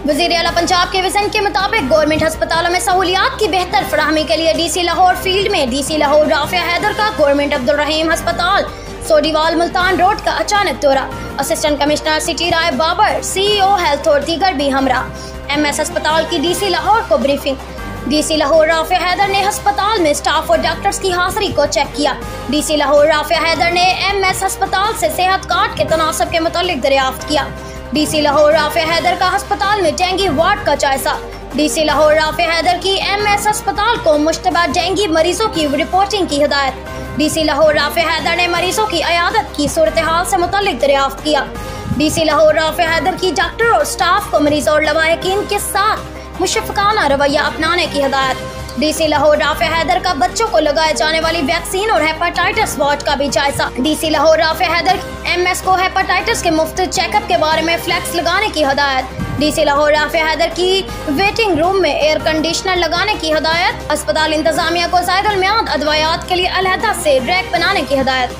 वज़ीर आला पंजाब के विजन के मुताबिक गवर्नमेंट अस्पतालों में सहूलियात की बेहतर फराहमी के लिए DC लाहौर फील्ड में DC लाहौर राफिया हैदर का गवर्नमेंट अब्दुल रहीम अस्पताल सोडीवाल मुल्तान रोड का अचानक दौरा। असिस्टेंट कमिश्नर सिटी राय बाबर, CEO हेल्थ और दीगर भी हमरा। MS अस्पताल की DC लाहौर को ब्रीफिंग। DC लाहौर राफिया हैदर ने अस्पताल में स्टाफ और डॉक्टर्स की हाजिरी को चेक किया। DC लाहौर राफिया हैदर ने MS अस्पताल से सेहत कार्ड के तनासब के मुतालिक दरियाफ्त किया। DC लाहौर राफिया हैदर का अस्पताल में डेंगू वार्ड का जायजा। DC लाहौर राफिया हैदर की MS अस्पताल को मुश्तबा डेंगू मरीजों की रिपोर्टिंग की हिदायत। DC लाहौर राफिया हैदर ने मरीजों की अयादत की सूरत हाल से मुतालिक दरियाफ्त किया। DC लाहौर राफिया हैदर की डॉक्टर और स्टाफ को मरीजों और लवाहिकीन के साथ मुशफ़क़ाना रवैया अपनाने की हिदायत। DC लाहौर राफिया हैदर का बच्चों को लगाए जाने वाली वैक्सीन और हेपेटाइटिस वॉच का भी जायजा। DC लाहौर राफिया हैदर MS को हेपेटाइटिस के मुफ्त चेकअप के बारे में फ्लैक्स लगाने की हिदायत। DC लाहौर राफिया हैदर की वेटिंग रूम में एयर कंडीशनर लगाने की हिदायत। अस्पताल इंतजामिया को ज़ायदुल मियाद अदवायात के लिए अलहदा से रैक बनाने की हिदायत।